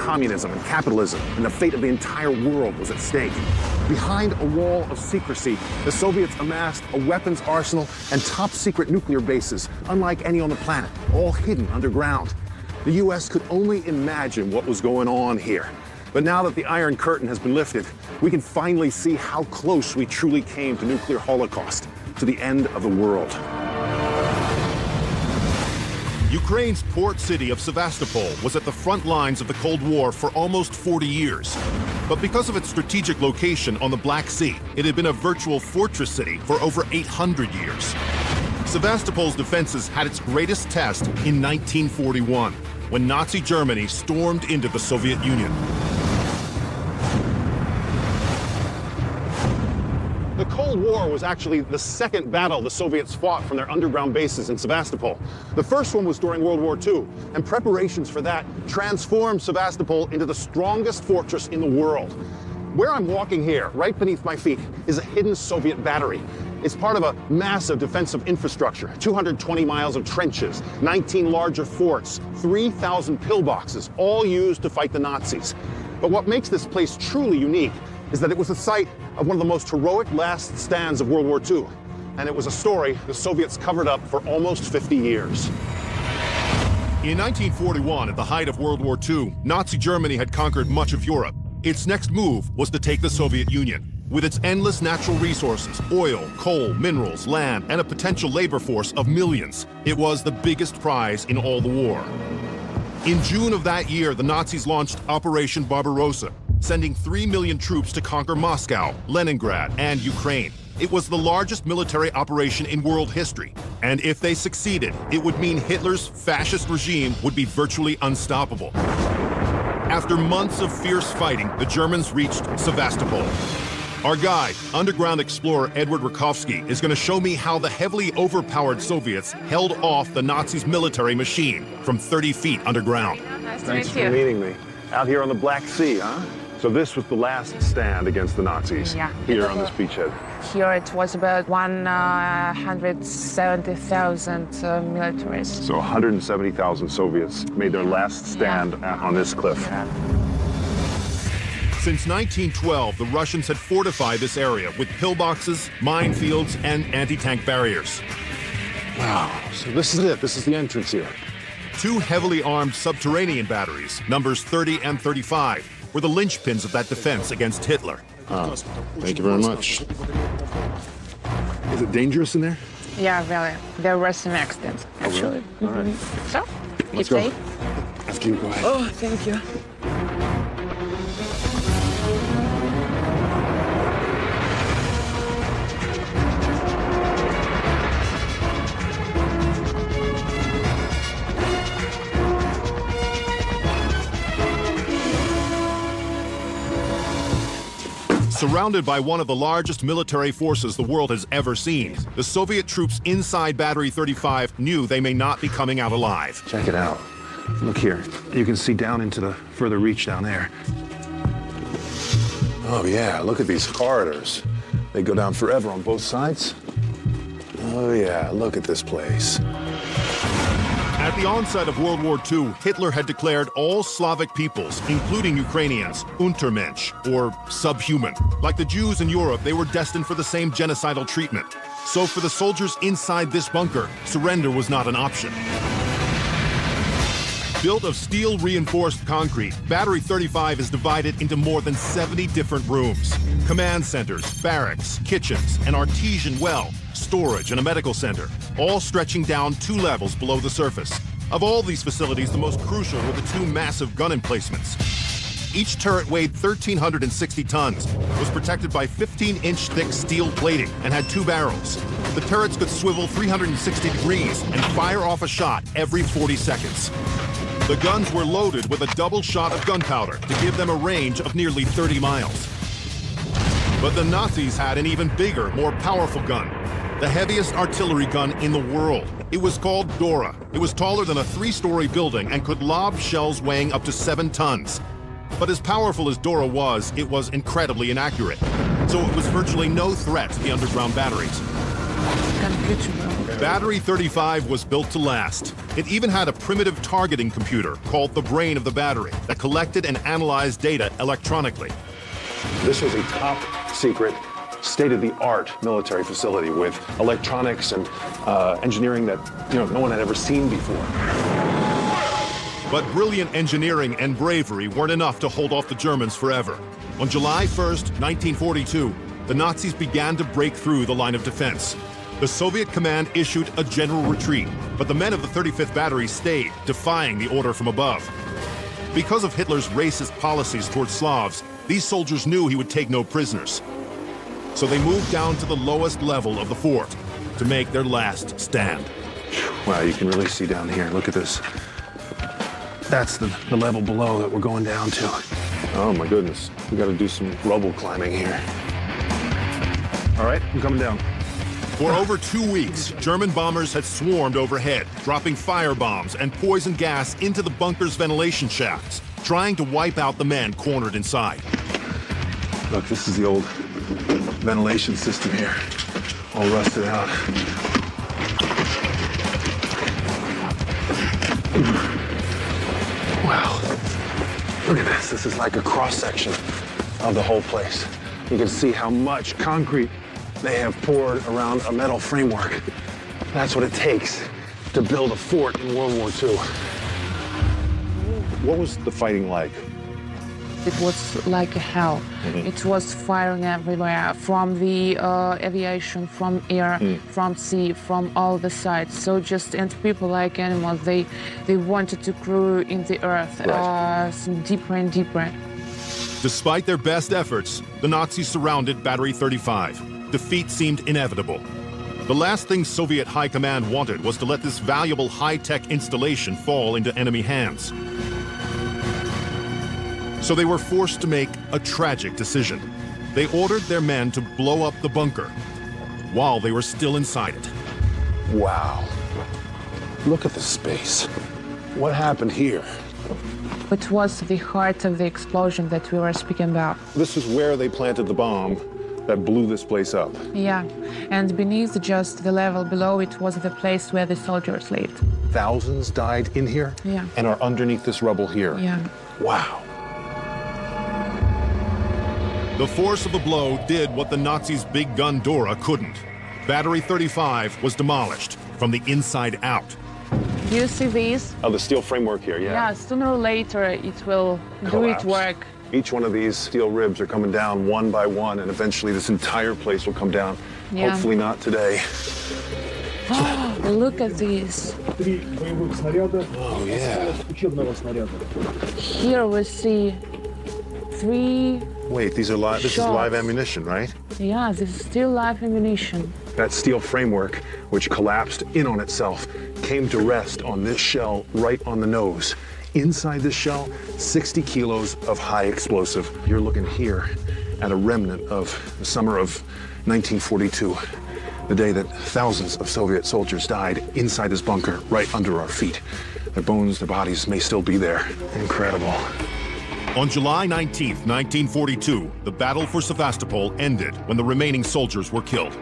communism and capitalism, and the fate of the entire world was at stake. Behind a wall of secrecy, the Soviets amassed a weapons arsenal and top-secret nuclear bases, unlike any on the planet, all hidden underground. The U.S. could only imagine what was going on here. But now that the Iron Curtain has been lifted, we can finally see how close we truly came to nuclear holocaust, to the end of the world. Ukraine's port city of Sevastopol was at the front lines of the Cold War for almost 40 years. But because of its strategic location on the Black Sea, it had been a virtual fortress city for over 800 years. Sevastopol's defenses had its greatest test in 1941, when Nazi Germany stormed into the Soviet Union. The Cold War was actually the second battle the Soviets fought from their underground bases in Sevastopol. The first one was during World War II, and preparations for that transformed Sevastopol into the strongest fortress in the world. Where I'm walking here, right beneath my feet, is a hidden Soviet battery. It's part of a massive defensive infrastructure, 220 miles of trenches, 19 larger forts, 3,000 pillboxes, all used to fight the Nazis. But what makes this place truly unique is that it was the site of one of the most heroic last stands of World War II. And it was a story the Soviets covered up for almost 50 years. In 1941, at the height of World War II, Nazi Germany had conquered much of Europe. Its next move was to take the Soviet Union. With its endless natural resources, oil, coal, minerals, land, and a potential labor force of millions, it was the biggest prize in all the war. In June of that year, the Nazis launched Operation Barbarossa, sending 3 million troops to conquer Moscow, Leningrad, and Ukraine. It was the largest military operation in world history, and if they succeeded, it would mean Hitler's fascist regime would be virtually unstoppable. After months of fierce fighting, the Germans reached Sevastopol. Our guide, underground explorer Edward Rakovsky, is going to show me how the heavily overpowered Soviets held off the Nazis' military machine from 30 feet underground. Nice to Thanks meet you. for meeting me. Out here on the Black Sea, huh? So this was the last stand against the Nazis, Yeah. here on this beachhead. Here it was about 170,000 militaries. So 170,000 Soviets made their last stand on this cliff. Yeah. Since 1912, the Russians had fortified this area with pillboxes, minefields, and anti-tank barriers. Wow, so this is it. This is the entrance here. 2 heavily armed subterranean batteries, numbers 30 and 35, were the linchpins of that defense against Hitler. Thank you very much. Is it dangerous in there? Yeah, really. There were some accidents, actually. All right. So, Let's keep go. safe. After you, go ahead. Oh, thank you. Surrounded by one of the largest military forces the world has ever seen, the Soviet troops inside Battery 35 knew they may not be coming out alive. Check it out. Look here. You can see down into the further reach down there. Oh, yeah. Look at these corridors. They go down forever on both sides. Oh, yeah. Look at this place. At the onset of World War II, Hitler had declared all Slavic peoples, including Ukrainians, Untermensch, or subhuman. Like the Jews in Europe, they were destined for the same genocidal treatment. So for the soldiers inside this bunker, surrender was not an option. Built of steel-reinforced concrete, Battery 35 is divided into more than 70 different rooms. Command centers, barracks, kitchens, an artesian well, storage, and a medical center, all stretching down 2 levels below the surface. Of all these facilities, the most crucial were the 2 massive gun emplacements. Each turret weighed 1,360 tons, was protected by 15-inch thick steel plating, and had 2 barrels. The turrets could swivel 360 degrees and fire off a shot every 40 seconds. The guns were loaded with a double shot of gunpowder to give them a range of nearly 30 miles. But the Nazis had an even bigger, more powerful gun, the heaviest artillery gun in the world. It was called Dora. It was taller than a 3-story building and could lob shells weighing up to 7 tons. But as powerful as Dora was, it was incredibly inaccurate. So it was virtually no threat to the underground batteries. Battery 35 was built to last. It even had a primitive targeting computer called the brain of the battery that collected and analyzed data electronically. This was a top secret, state-of-the-art military facility with electronics and engineering that no one had ever seen before. But brilliant engineering and bravery weren't enough to hold off the Germans forever. On July 1st, 1942, the Nazis began to break through the line of defense. The Soviet command issued a general retreat, but the men of the 35th Battery stayed, defying the order from above. Because of Hitler's racist policies towards Slavs, these soldiers knew he would take no prisoners. So they moved down to the lowest level of the fort to make their last stand. Wow, you can really see down here. Look at this. That's the level below that we're going down to. Oh my goodness, we got to do some rubble climbing here. All right, I'm coming down. For over 2 weeks, German bombers had swarmed overhead, dropping firebombs and poison gas into the bunker's ventilation shafts, trying to wipe out the men cornered inside. Look, this is the old ventilation system here, all rusted out. Wow, look at this. This is like a cross-section of the whole place. You can see how much concrete they have poured around a metal framework. That's what it takes to build a fort in World War II. What was the fighting like? It was like a hell. It was firing everywhere, from the aviation, from air, from sea, from all the sides. So and people like animals, they wanted to crawl in the earth, deeper and deeper. Despite their best efforts, the Nazis surrounded Battery 35. Defeat seemed inevitable. The last thing Soviet high command wanted was to let this valuable high-tech installation fall into enemy hands. So they were forced to make a tragic decision. They ordered their men to blow up the bunker while they were still inside it. Wow. Look at the space. What happened here? It was the heart of the explosion that we were speaking about. This is where they planted the bomb that blew this place up. Yeah, and beneath, just the level below, it was the place where the soldiers lived. Thousands died in here and are underneath this rubble here. Yeah. Wow. The force of the blow did what the Nazis' big gun Dora couldn't. Battery 35 was demolished from the inside out. Do you see these? Oh, the steel framework here, Yeah, sooner or later it will collapse. do its work. Each one of these steel ribs are coming down one by one, and eventually this entire place will come down. Yeah. Hopefully not today. Look at these. Oh, yeah. Here we see 3. Wait, these are live. This is live ammunition, right? Yeah, this is still live ammunition. That steel framework, which collapsed in on itself, came to rest on this shell right on the nose. Inside this shell, 60 kilos of high explosive. You're looking here at a remnant of the summer of 1942, the day that thousands of Soviet soldiers died inside this bunker right under our feet. Their bones, their bodies may still be there. Incredible. On July 19, 1942, the battle for Sevastopol ended when the remaining soldiers were killed.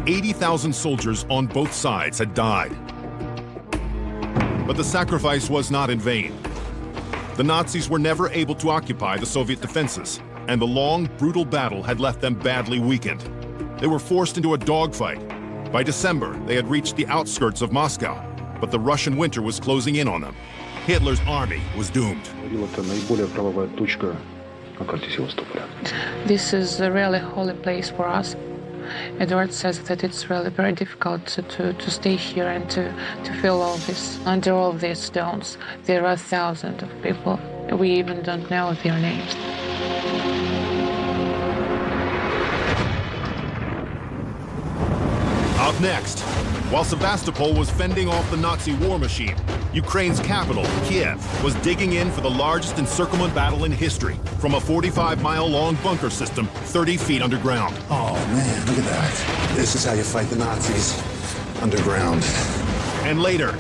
80,000 soldiers on both sides had died. But the sacrifice was not in vain. The Nazis were never able to occupy the Soviet defenses, and the long, brutal battle had left them badly weakened. They were forced into a dogfight. By December, they had reached the outskirts of Moscow, but the Russian winter was closing in on them. Hitler's army was doomed. This is a really holy place for us. Edward says that it's really very difficult to stay here and to feel all this. Under all these stones, there are thousands of people. We even don't know their names. Up next, while Sevastopol was fending off the Nazi war machine, Ukraine's capital, Kiev, was digging in for the largest encirclement battle in history from a 45-mile-long bunker system 30 feet underground. Oh, man, look at that. This is how you fight the Nazis, underground. And later,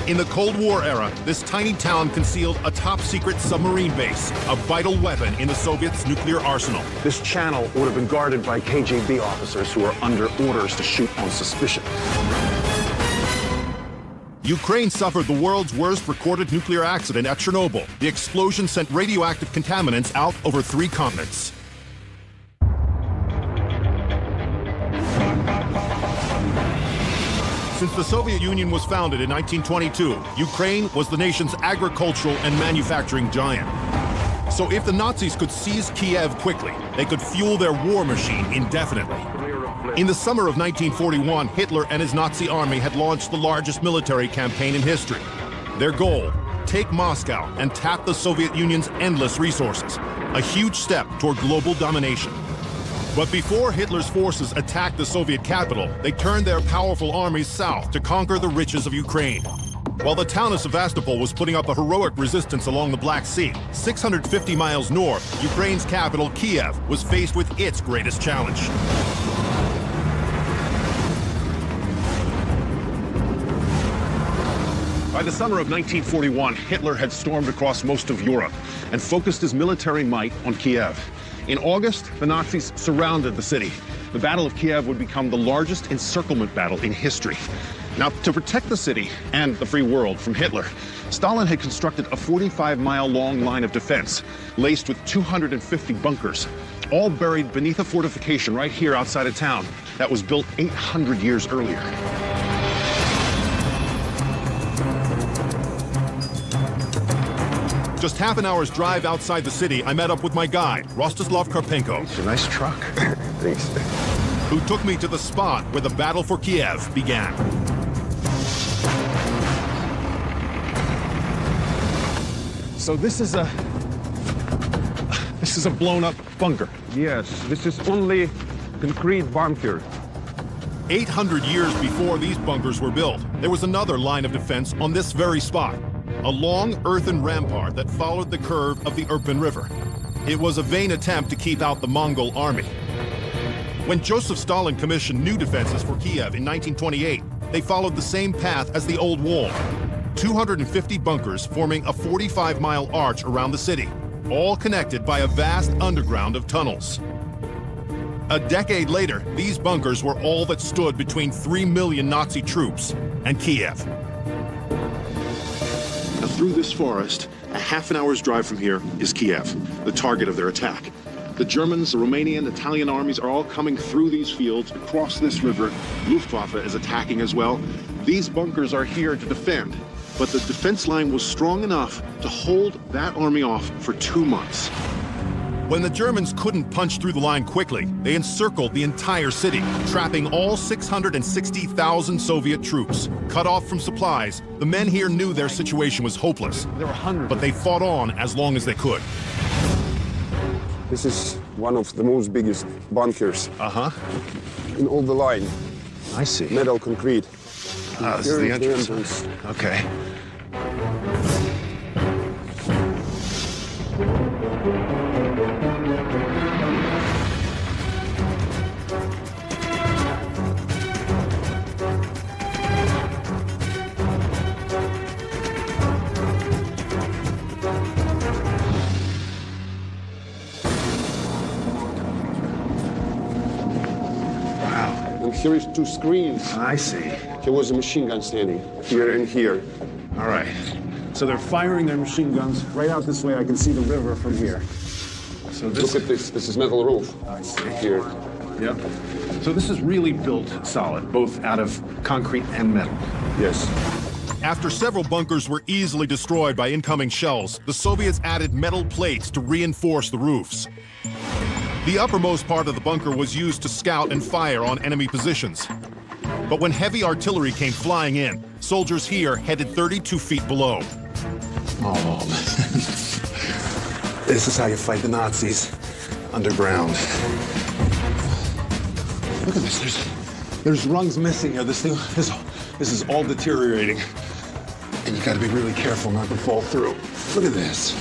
in the Cold War era, this tiny town concealed a top-secret submarine base, a vital weapon in the Soviets' nuclear arsenal. This channel would have been guarded by KGB officers who are under orders to shoot on suspicion. Ukraine suffered the world's worst recorded nuclear accident at Chernobyl. The explosion sent radioactive contaminants out over 3 continents. Since the Soviet Union was founded in 1922, Ukraine was the nation's agricultural and manufacturing giant. So if the Nazis could seize Kiev quickly, they could fuel their war machine indefinitely. In the summer of 1941, Hitler and his Nazi army had launched the largest military campaign in history. Their goal, take Moscow and tap the Soviet Union's endless resources, a huge step toward global domination. But before Hitler's forces attacked the Soviet capital, they turned their powerful armies south to conquer the riches of Ukraine. While the town of Sevastopol was putting up a heroic resistance along the Black Sea, 650 miles north, Ukraine's capital, Kiev, was faced with its greatest challenge. By the summer of 1941, Hitler had stormed across most of Europe and focused his military might on Kiev. In August, the Nazis surrounded the city. The Battle of Kiev would become the largest encirclement battle in history. Now, to protect the city and the free world from Hitler, Stalin had constructed a 45-mile-long line of defense, laced with 250 bunkers, all buried beneath a fortification right here outside of town that was built 800 years earlier. Just half an hour's drive outside the city, I met up with my guide, Rostislav Karpenko. It's a nice truck. Thanks. Who took me to the spot where the battle for Kiev began. So this is a blown-up bunker. Yes, this is only concrete bunker. 800 years before these bunkers were built, there was another line of defense on this very spot. A long earthen rampart that followed the curve of the Irpin River. It was a vain attempt to keep out the Mongol army. When Joseph Stalin commissioned new defenses for Kiev in 1928, they followed the same path as the old wall. 250 bunkers forming a 45-mile arch around the city, all connected by a vast underground of tunnels. A decade later, these bunkers were all that stood between 3 million Nazi troops and Kiev. Through this forest, a half an hour's drive from here, is Kiev, the target of their attack. The Germans, the Romanian, Italian armies are all coming through these fields, across this river. Luftwaffe is attacking as well. These bunkers are here to defend, but the defense line was strong enough to hold that army off for 2 months. When the Germans couldn't punch through the line quickly, they encircled the entire city, trapping all 660,000 Soviet troops. Cut off from supplies, the men here knew their situation was hopeless. There were hundreds. But they fought on as long as they could. This is one of the most biggest bunkers in all the line. I see. Metal concrete. This is the entrance. Okay. Here is 2 screens. I see. There was a machine gun standing here and here. All right. So they're firing their machine guns right out this way. I can see the river from here. So Look at this. This is metal roof. I see. Here. Yep. So this is really built solid, both out of concrete and metal. Yes. After several bunkers were easily destroyed by incoming shells, the Soviets added metal plates to reinforce the roofs. The uppermost part of the bunker was used to scout and fire on enemy positions. But when heavy artillery came flying in, soldiers here headed 32 feet below. Oh, this is how you fight the Nazis, underground. Look at this. There's rungs missing here. This is all deteriorating, and you got to be really careful not to fall through. Look at this.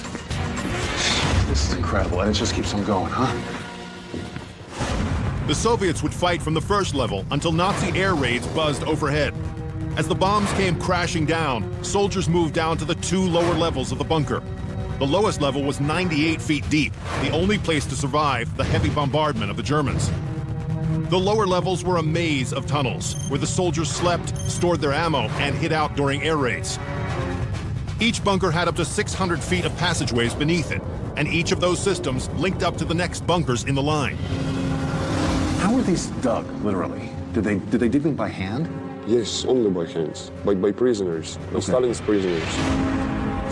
This is incredible, and it just keeps on going, huh? The Soviets would fight from the first level until Nazi air raids buzzed overhead. As the bombs came crashing down, soldiers moved down to the 2 lower levels of the bunker. The lowest level was 98 feet deep, the only place to survive the heavy bombardment of the Germans. The lower levels were a maze of tunnels where the soldiers slept, stored their ammo, and hid out during air raids. Each bunker had up to 600 feet of passageways beneath it, and each of those systems linked up to the next bunkers in the line. How were these dug, literally? Did they dig them by hand? Yes, only by hands, by prisoners, by Stalin's prisoners.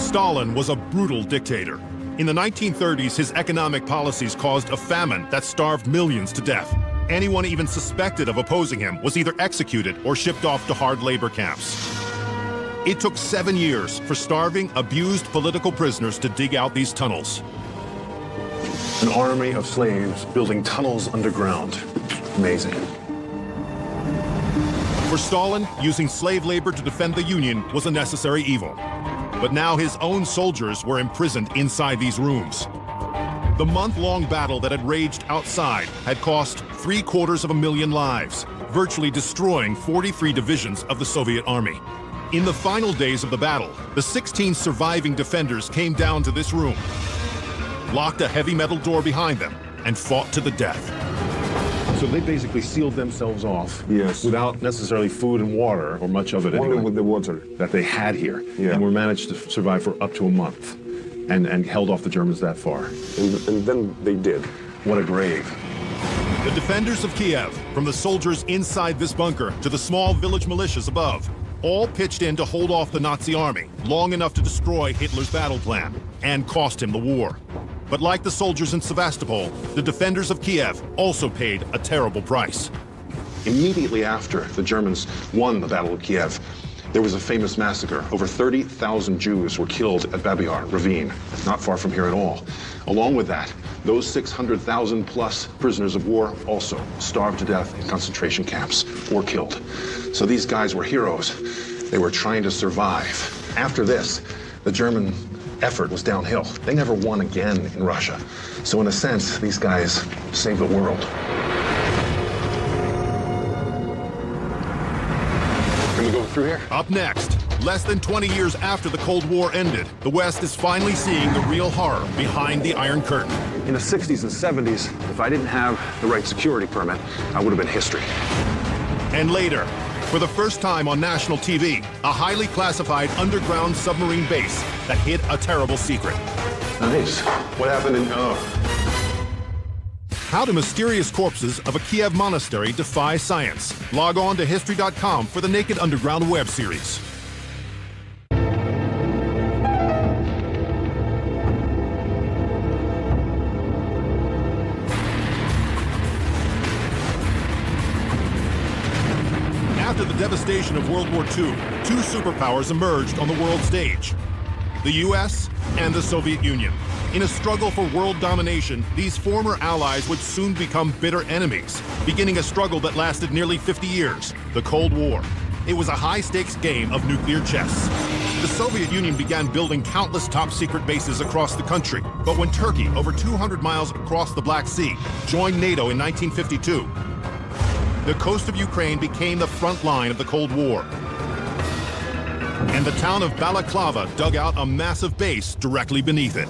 Stalin was a brutal dictator. In the 1930s, his economic policies caused a famine that starved millions to death. Anyone even suspected of opposing him was either executed or shipped off to hard labor camps. It took 7 years for starving, abused political prisoners to dig out these tunnels. An army of slaves building tunnels underground. Amazing. For Stalin, using slave labor to defend the Union was a necessary evil. But now his own soldiers were imprisoned inside these rooms. The month-long battle that had raged outside had cost 750,000 lives, virtually destroying 43 divisions of the Soviet army. In the final days of the battle, the 16 surviving defenders came down to this room, locked a heavy metal door behind them, and fought to the death. So they basically sealed themselves off. Yes. Without necessarily food and water, or much of it Only anyway, with the water. that they had here. Yeah. And were managed to survive for up to a month and held off the Germans that far. And then they did. What a grave. The defenders of Kiev, from the soldiers inside this bunker to the small village militias above, all pitched in to hold off the Nazi army long enough to destroy Hitler's battle plan and cost him the war. But like the soldiers in Sevastopol, the defenders of Kiev also paid a terrible price. Immediately after the Germans won the Battle of Kiev, there was a famous massacre. Over 30,000 Jews were killed at Babi Yar ravine, not far from here at all. Along with that, those 600,000 plus prisoners of war also starved to death in concentration camps or killed. So these guys were heroes. They were trying to survive. After this, the German effort was downhill. They never won again in Russia. So in a sense, these guys saved the world. Can we go through here? Up next, less than 20 years after the Cold War ended, the West is finally seeing the real horror behind the Iron Curtain. In the 60s and 70s, if I didn't have the right security permit, I would have been history. And later, for the first time on national TV, a highly classified underground submarine base that hid a terrible secret. Nice. What happened in... How do mysterious corpses of a Kiev monastery defy science? Log on to History.com for the Naked Underground web series. After the devastation of World War II, two superpowers emerged on the world stage: the US and the Soviet Union. In a struggle for world domination, these former allies would soon become bitter enemies, beginning a struggle that lasted nearly 50 years, the Cold War. It was a high-stakes game of nuclear chess. The Soviet Union began building countless top-secret bases across the country, but when Turkey, over 200 miles across the Black Sea, joined NATO in 1952, the coast of Ukraine became the front line of the Cold War. And the town of Balaclava dug out a massive base directly beneath it.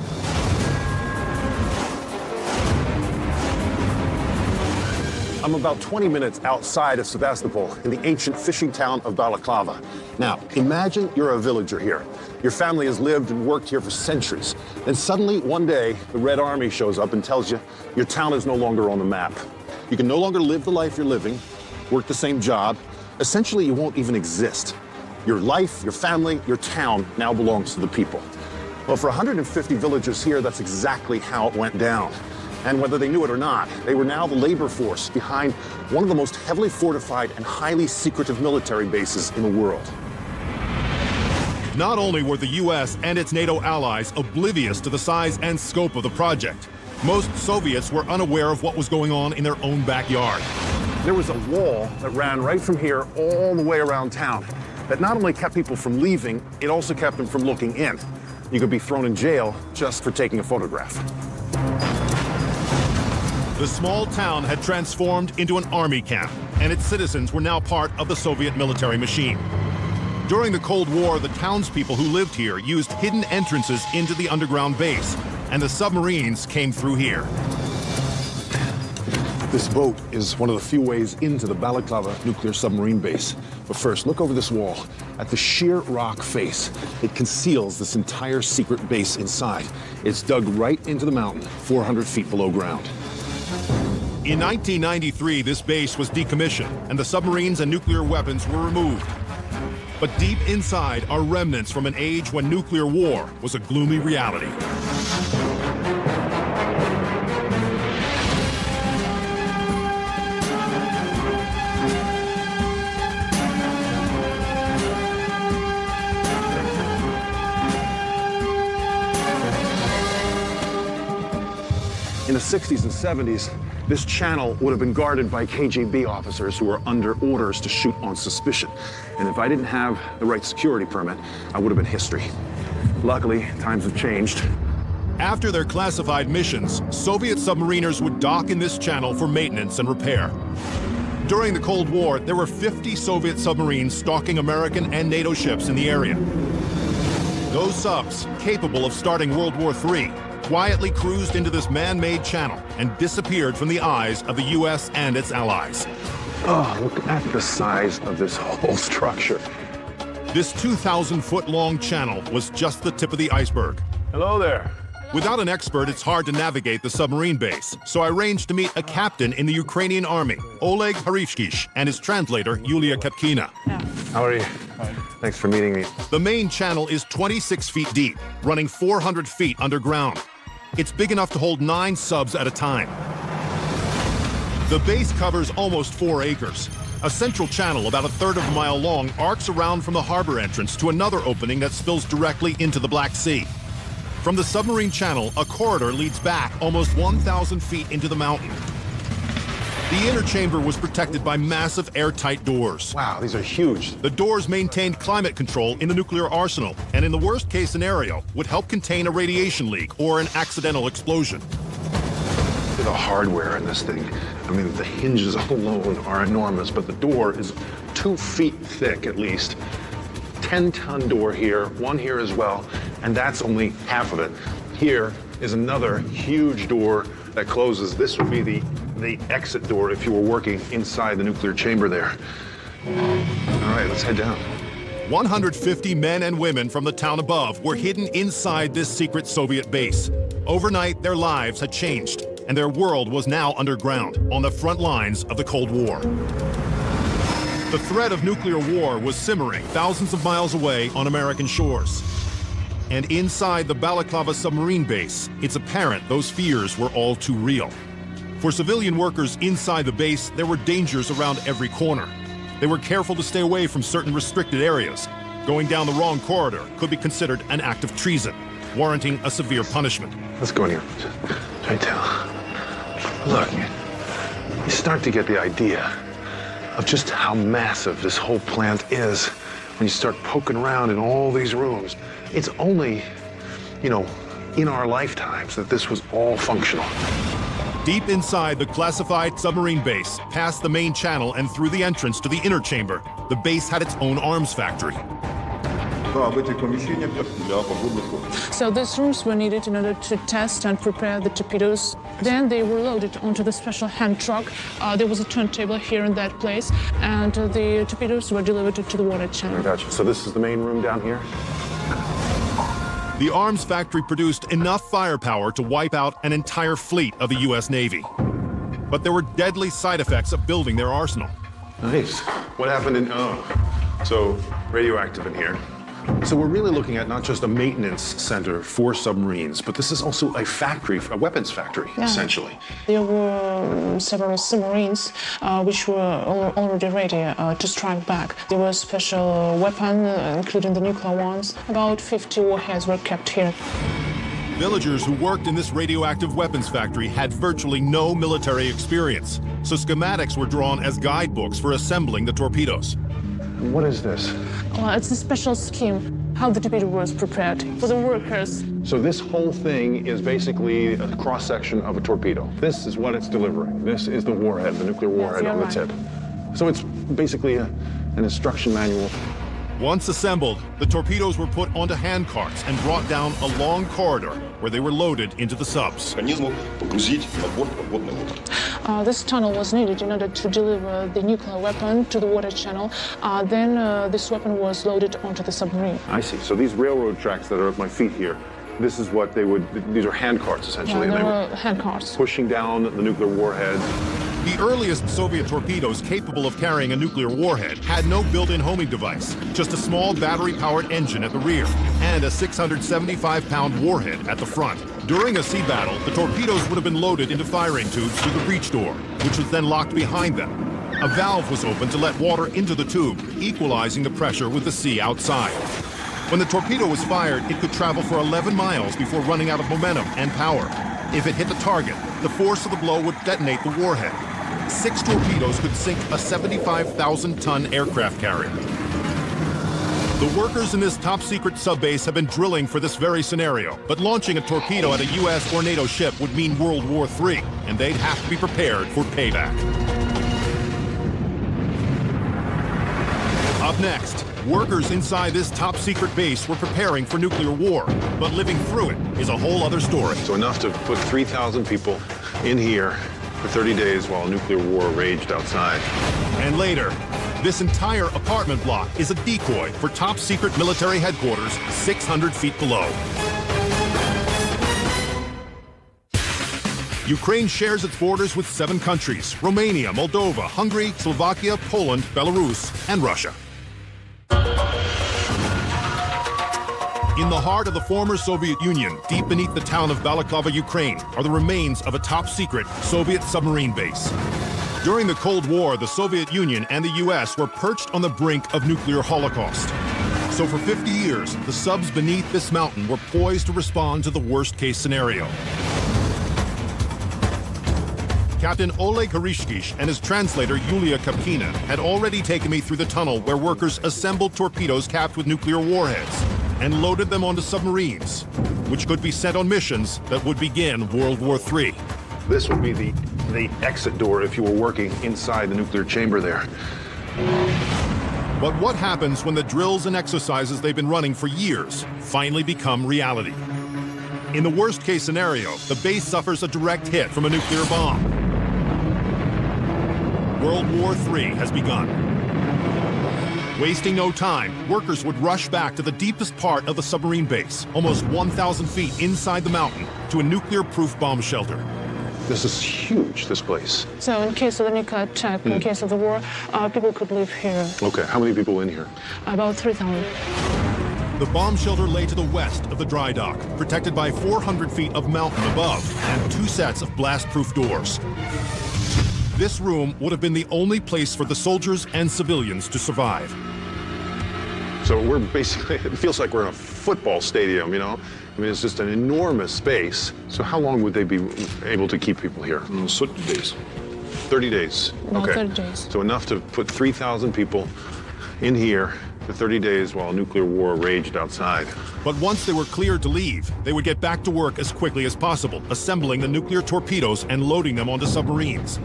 I'm about 20 minutes outside of Sevastopol in the ancient fishing town of Balaclava. Now, imagine you're a villager here. Your family has lived and worked here for centuries. Then suddenly, one day, the Red Army shows up and tells you your town is no longer on the map. You can no longer live the life you're living, work the same job. Essentially, you won't even exist. Your life, your family, your town now belongs to the people. Well, for 150 villagers here, that's exactly how it went down. And whether they knew it or not, they were now the labor force behind one of the most heavily fortified and highly secretive military bases in the world. Not only were the US and its NATO allies oblivious to the size and scope of the project, most Soviets were unaware of what was going on in their own backyard. There was a wall that ran right from here all the way around town that not only kept people from leaving, it also kept them from looking in. You could be thrown in jail just for taking a photograph. The small town had transformed into an army camp, and its citizens were now part of the Soviet military machine. During the Cold War, the townspeople who lived here used hidden entrances into the underground base, and the submarines came through here. This boat is one of the few ways into the Balaclava nuclear submarine base. But first, look over this wall at the sheer rock face. It conceals this entire secret base inside. It's dug right into the mountain, 400 feet below ground. In 1993, this base was decommissioned, and the submarines and nuclear weapons were removed. But deep inside are remnants from an age when nuclear war was a gloomy reality. In the 60s and 70s, this channel would have been guarded by KGB officers who were under orders to shoot on suspicion. And if I didn't have the right security permit, I would have been history. Luckily, times have changed. After their classified missions, Soviet submariners would dock in this channel for maintenance and repair. During the Cold War, there were 50 Soviet submarines stalking American and NATO ships in the area. Those subs, capable of starting World War III, quietly cruised into this man-made channel and disappeared from the eyes of the U.S. and its allies. Oh, look at the size of this whole structure. This 2,000-foot-long channel was just the tip of the iceberg. Hello there. Without an expert, it's hard to navigate the submarine base, so I arranged to meet a captain in the Ukrainian army, Oleg Harishkish, and his translator, Yulia Kapkina. How are you? Thanks for meeting me. The main channel is 26 feet deep, running 400 feet underground. It's big enough to hold 9 subs at a time. The base covers almost 4 acres. A central channel about 1/3 of a mile long arcs around from the harbor entrance to another opening that spills directly into the Black Sea. From the submarine channel, a corridor leads back almost 1,000 feet into the mountain. The inner chamber was protected by massive airtight doors. Wow, these are huge. The doors maintained climate control in the nuclear arsenal, and in the worst-case scenario, would help contain a radiation leak or an accidental explosion. Look at the hardware in this thing. I mean, the hinges alone are enormous, but the door is 2 feet thick at least. 10-ton door here, one here as well, and that's only half of it. Here is another huge door that closes. This would be the exit door if you were working inside the nuclear chamber there. All right, let's head down. 150 men and women from the town above were hidden inside this secret Soviet base. Overnight, their lives had changed, and their world was now underground, on the front lines of the Cold War. The threat of nuclear war was simmering thousands of miles away on American shores. And inside the Balaclava submarine base, it's apparent those fears were all too real. For civilian workers inside the base, there were dangers around every corner. They were careful to stay away from certain restricted areas. Going down the wrong corridor could be considered an act of treason, warranting a severe punishment. Let's go in here. Right down. Look, you start to get the idea of just how massive this whole plant is when you start poking around in all these rooms. It's only, in our lifetimes that this was all functional. Deep inside the classified submarine base, past the main channel and through the entrance to the inner chamber, the base had its own arms factory. So these rooms were needed in order to test and prepare the torpedoes. Then they were loaded onto the special hand truck. There was a turntable here in that place, and the torpedoes were delivered to the water channel. I got you. So this is the main room down here? The arms factory produced enough firepower to wipe out an entire fleet of the U.S. Navy. But there were deadly side effects of building their arsenal. Nice. What happened in, so radioactive in here. So we're really looking at not just a maintenance center for submarines, but this is also a factory, a weapons factory, essentially. There were several submarines which were already ready to strike back. There were special weapons, including the nuclear ones. About 50 warheads were kept here. Villagers who worked in this radioactive weapons factory had virtually no military experience, so schematics were drawn as guidebooks for assembling the torpedoes. What is this? It's a special scheme, how the torpedo was prepared for the workers. So this whole thing is basically a cross-section of a torpedo. This is what it's delivering. This is the warhead, the nuclear warhead on the tip. So it's basically an instruction manual. Once assembled, the torpedoes were put onto handcarts and brought down a long corridor where they were loaded into the subs. This tunnel was needed in order to deliver the nuclear weapon to the water channel. Then this weapon was loaded onto the submarine. I see. So these railroad tracks that are at my feet here, this is what they would, these are hand carts essentially. Yeah, they were hand carts. Pushing down the nuclear warheads. The earliest Soviet torpedoes capable of carrying a nuclear warhead had no built-in homing device, just a small battery-powered engine at the rear and a 675-pound warhead at the front. During a sea battle, the torpedoes would have been loaded into firing tubes through the breech door, which was then locked behind them. A valve was opened to let water into the tube, equalizing the pressure with the sea outside. When the torpedo was fired, it could travel for 11 miles before running out of momentum and power. If it hit the target, the force of the blow would detonate the warhead. 6 torpedoes could sink a 75,000-ton aircraft carrier. The workers in this top-secret subbase have been drilling for this very scenario, but launching a torpedo at a U.S. or NATO ship would mean World War III, and they'd have to be prepared for payback. Up next, workers inside this top-secret base were preparing for nuclear war, but living through it is a whole other story. So enough to put 3,000 people in here for 30 days while a nuclear war raged outside. And later, this entire apartment block is a decoy for top-secret military headquarters 600 feet below. Ukraine shares its borders with 7 countries: Romania, Moldova, Hungary, Slovakia, Poland, Belarus, and Russia. In the heart of the former Soviet Union, deep beneath the town of Balaklava, Ukraine, are the remains of a top-secret Soviet submarine base. During the Cold War, the Soviet Union and the U.S. were perched on the brink of nuclear holocaust. So for 50 years, the subs beneath this mountain were poised to respond to the worst-case scenario. Captain Oleg Harishkish and his translator Yulia Kapkina had already taken me through the tunnel where workers assembled torpedoes capped with nuclear warheads and loaded them onto submarines, which could be sent on missions that would begin World War III. This would be the exit door if you were working inside the nuclear chamber there. But what happens when the drills and exercises they've been running for years finally become reality? In the worst-case scenario, the base suffers a direct hit from a nuclear bomb. World War III has begun. Wasting no time, workers would rush back to the deepest part of the submarine base, almost 1,000 feet inside the mountain, to a nuclear-proof bomb shelter. This is huge, this place. So in case of the nuclear attack, in case of the war, people could live here. Okay, how many people in here? About 3,000. The bomb shelter lay to the west of the dry dock, protected by 400 feet of mountain above and 2 sets of blast-proof doors. This room would have been the only place for the soldiers and civilians to survive. So we're basically, it feels like we're in a football stadium, you know? I mean, it's just an enormous space. So how long would they be able to keep people here? 30 days. 30 days? About Okay. 30 days. So enough to put 3,000 people in here for 30 days while a nuclear war raged outside. But once they were cleared to leave, they would get back to work as quickly as possible, assembling the nuclear torpedoes and loading them onto submarines.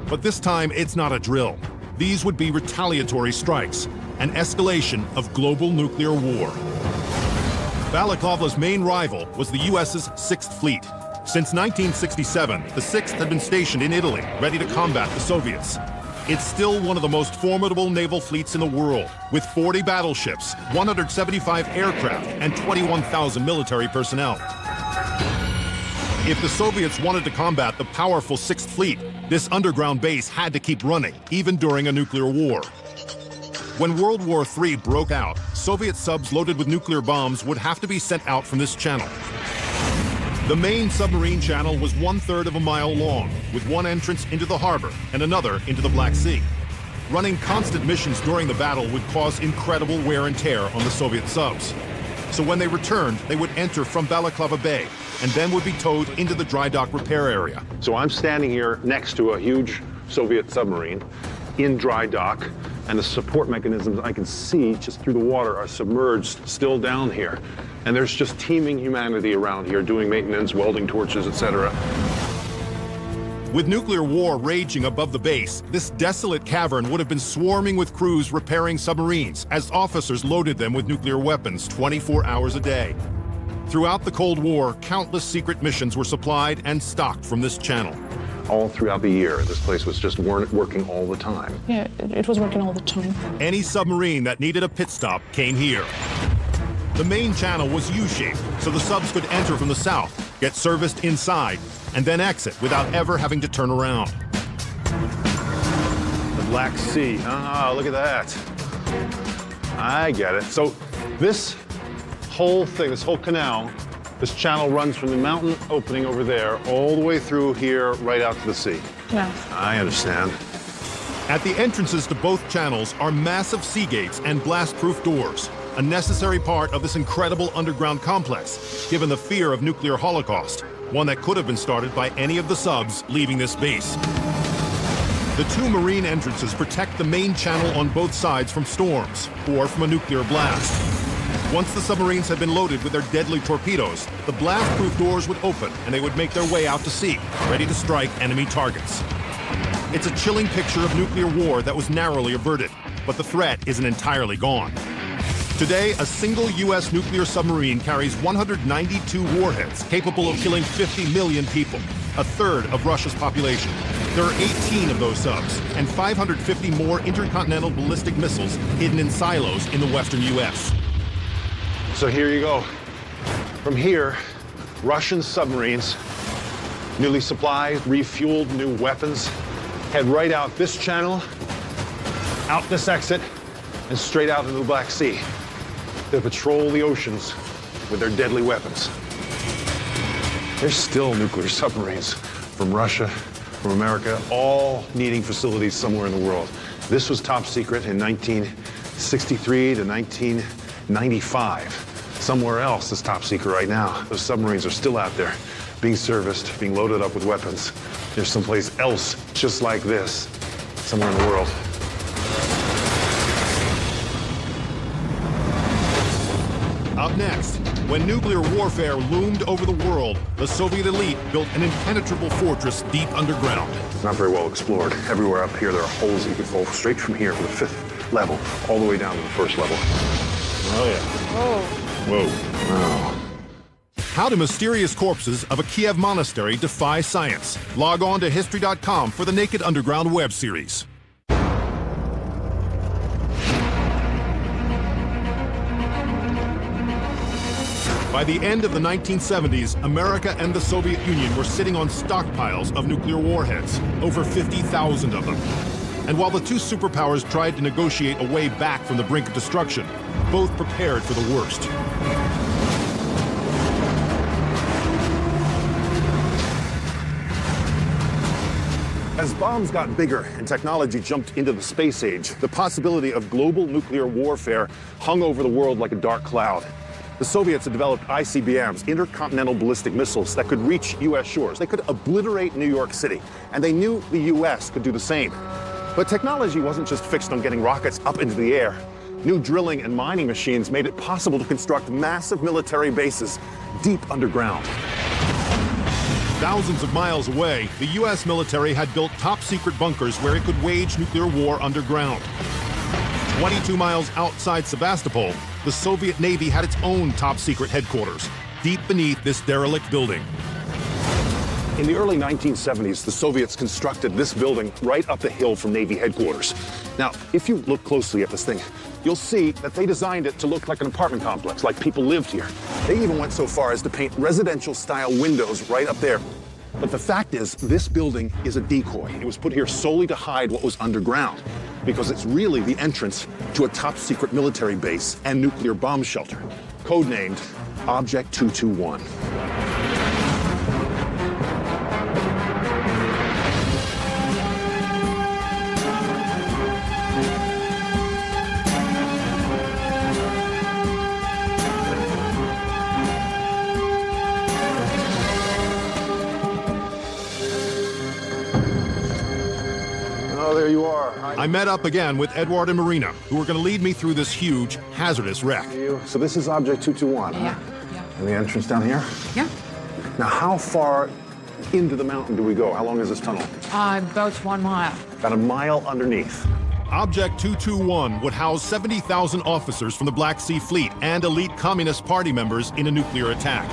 But this time, it's not a drill. These would be retaliatory strikes, an escalation of global nuclear war. Balaklava's main rival was the U.S.'s 6th Fleet. Since 1967, the 6th had been stationed in Italy, ready to combat the Soviets. It's still one of the most formidable naval fleets in the world, with 40 battleships, 175 aircraft, and 21,000 military personnel. If the Soviets wanted to combat the powerful 6th Fleet, this underground base had to keep running, even during a nuclear war. When World War III broke out, Soviet subs loaded with nuclear bombs would have to be sent out from this channel. The main submarine channel was 1/3 of a mile long, with one entrance into the harbor and another into the Black Sea. Running constant missions during the battle would cause incredible wear and tear on the Soviet subs. So when they returned, they would enter from Balaklava Bay and then would be towed into the dry dock repair area. So I'm standing here next to a huge Soviet submarine in dry dock, and the support mechanisms I can see just through the water are submerged still down here. And there's just teeming humanity around here doing maintenance, welding torches, etc. With nuclear war raging above the base, this desolate cavern would have been swarming with crews repairing submarines as officers loaded them with nuclear weapons 24 hours a day. Throughout the Cold War, countless secret missions were supplied and stocked from this channel. All throughout the year, this place was just working all the time. Yeah, it was working all the time. Any submarine that needed a pit stop came here. The main channel was U-shaped, so the subs could enter from the south, get serviced inside, and then exit without ever having to turn around. The Black Sea. Ah, look at that. I get it. So this whole thing, this whole canal, this channel runs from the mountain opening over there all the way through here right out to the sea. Yeah. I understand. At the entrances to both channels are massive sea gates and blast-proof doors, a necessary part of this incredible underground complex, given the fear of nuclear holocaust, one that could have been started by any of the subs leaving this base. The two marine entrances protect the main channel on both sides from storms or from a nuclear blast. Once the submarines had been loaded with their deadly torpedoes, the blast-proof doors would open and they would make their way out to sea, ready to strike enemy targets. It's a chilling picture of nuclear war that was narrowly averted, but the threat isn't entirely gone. Today, a single U.S. nuclear submarine carries 192 warheads capable of killing 50 million people, a third of Russia's population. There are 18 of those subs, and 550 more intercontinental ballistic missiles hidden in silos in the western U.S. So here you go. From here, Russian submarines, newly supplied, refueled new weapons, head right out this channel, out this exit, and straight out into the Black Sea. They patrol the oceans with their deadly weapons. There's still nuclear submarines from Russia, from America, all needing facilities somewhere in the world. This was top secret in 1963 to 1995. Somewhere else is top secret right now. Those submarines are still out there, being serviced, being loaded up with weapons. There's someplace else just like this, somewhere in the world. Up next, when nuclear warfare loomed over the world, the Soviet elite built an impenetrable fortress deep underground. Not very well explored. Everywhere up here, there are holes that you can fall straight from here, from the 5th level, all the way down to the 1st level. Oh, yeah. Whoa. Wow. How do mysterious corpses of a Kiev monastery defy science? Log on to History.com for the Naked Underground web series. By the end of the 1970s, America and the Soviet Union were sitting on stockpiles of nuclear warheads, over 50,000 of them. And while the two superpowers tried to negotiate a way back from the brink of destruction, both prepared for the worst. As bombs got bigger and technology jumped into the space age, the possibility of global nuclear warfare hung over the world like a dark cloud. The Soviets had developed ICBMs, intercontinental ballistic missiles, that could reach U.S. shores. They could obliterate New York City, and they knew the U.S. could do the same. But technology wasn't just fixed on getting rockets up into the air. New drilling and mining machines made it possible to construct massive military bases deep underground. Thousands of miles away, the U.S. military had built top-secret bunkers where it could wage nuclear war underground. 22 miles outside Sebastopol, the Soviet Navy had its own top-secret headquarters, deep beneath this derelict building. In the early 1970s, the Soviets constructed this building right up the hill from Navy headquarters. Now, if you look closely at this thing, you'll see that they designed it to look like an apartment complex, like people lived here. They even went so far as to paint residential-style windows right up there. But the fact is, this building is a decoy. It was put here solely to hide what was underground, because it's really the entrance to a top-secret military base and nuclear bomb shelter, codenamed Object 221. There you are. I met up again with Edward and Marina, who were going to lead me through this huge, hazardous wreck. So this is Object 221, Yeah. And the entrance down here? Yeah. Now, how far into the mountain do we go? How long is this tunnel? About 1 mile. About a mile underneath. Object 221 would house 70,000 officers from the Black Sea Fleet and elite Communist Party members in a nuclear attack.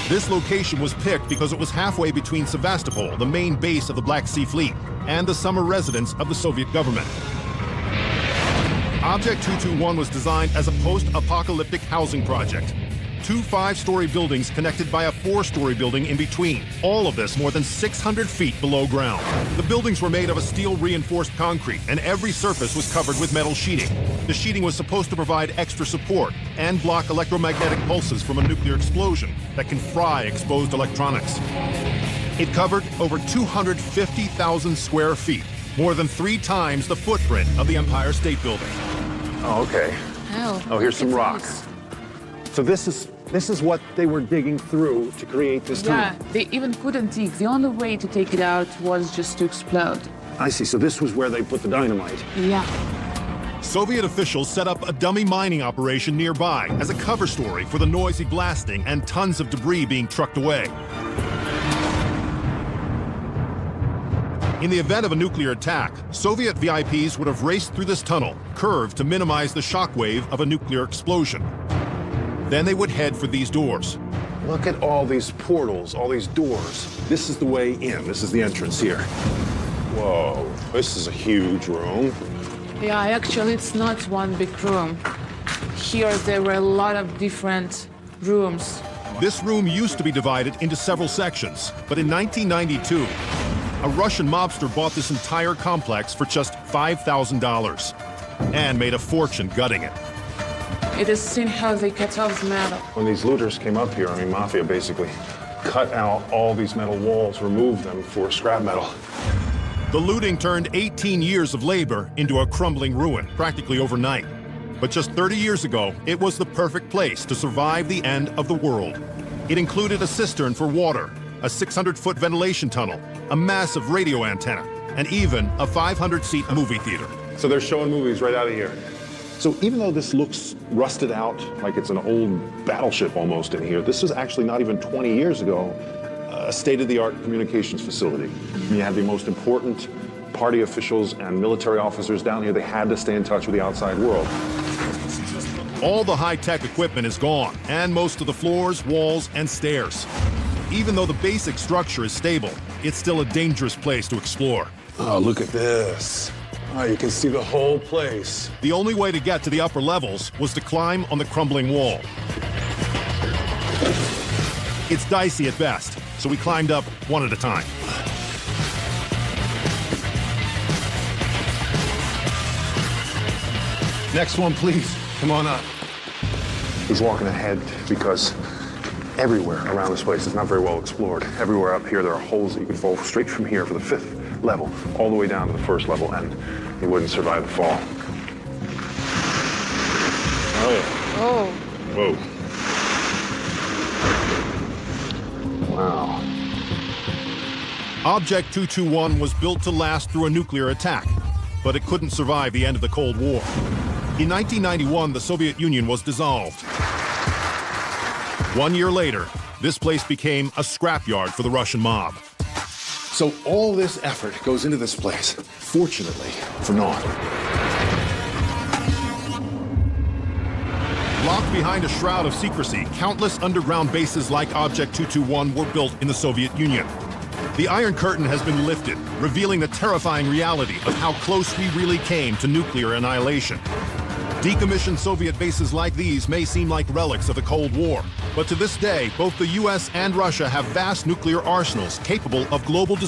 This location was picked because it was halfway between Sevastopol, the main base of the Black Sea Fleet, and the summer residence of the Soviet government. Object 221 was designed as a post-apocalyptic housing project. 2 5-story buildings connected by a 4-story building in between. All of this more than 600 feet below ground. The buildings were made of a steel-reinforced concrete, and every surface was covered with metal sheeting. The sheeting was supposed to provide extra support and block electromagnetic pulses from a nuclear explosion that can fry exposed electronics. It covered over 250,000 square feet, more than 3 times the footprint of the Empire State Building. Oh, okay. Oh, here's some rock. nice. So this is what they were digging through to create this tunnel. Yeah, they even couldn't dig. The only way to take it out was just to explode. I see. So this was where they put the dynamite. Yeah. Soviet officials set up a dummy mining operation nearby as a cover story for the noisy blasting and tons of debris being trucked away. In the event of a nuclear attack, Soviet VIPs would have raced through this tunnel, curved to minimize the shockwave of a nuclear explosion. Then they would head for these doors. Look at all these portals, all these doors. This is the way in. This is the entrance here. Whoa, this is a huge room. Yeah, actually, it's not one big room. Here, there were a lot of different rooms. This room used to be divided into several sections, but in 1992, a Russian mobster bought this entire complex for just $5,000 and made a fortune gutting it. It is seen how they cut off the metal. When these looters came up here, I mean, Mafia basically cut out all these metal walls, removed them for scrap metal. The looting turned 18 years of labor into a crumbling ruin, practically overnight. But just 30 years ago, it was the perfect place to survive the end of the world. It included a cistern for water, a 600-foot ventilation tunnel, a massive radio antenna, and even a 500-seat movie theater. So they're showing movies right out of here. So even though this looks rusted out, like it's an old battleship almost in here, this was actually not even 20 years ago, a state-of-the-art communications facility. You had the most important party officials and military officers down here. They had to stay in touch with the outside world. All the high-tech equipment is gone, and most of the floors, walls, and stairs. Even though the basic structure is stable, it's still a dangerous place to explore. Oh, look at this. Oh, you can see the whole place. The only way to get to the upper levels was to climb on the crumbling wall. It's dicey at best, so we climbed up one at a time. Next one, please. Come on up. He's walking ahead because everywhere around this place is not very well explored. Everywhere up here, there are holes that you can fall straight from here for the 5th level, all the way down to the 1st level, and you wouldn't survive the fall. Oh, yeah. Oh. Whoa. Wow. Object 221 was built to last through a nuclear attack, but it couldn't survive the end of the Cold War. In 1991, the Soviet Union was dissolved. 1 year later, this place became a scrapyard for the Russian mob. So all this effort goes into this place, fortunately, for naught. Locked behind a shroud of secrecy, countless underground bases like Object 221 were built in the Soviet Union. The Iron Curtain has been lifted, revealing the terrifying reality of how close we really came to nuclear annihilation. Decommissioned Soviet bases like these may seem like relics of the Cold War, but to this day, both the US and Russia have vast nuclear arsenals capable of global destruction.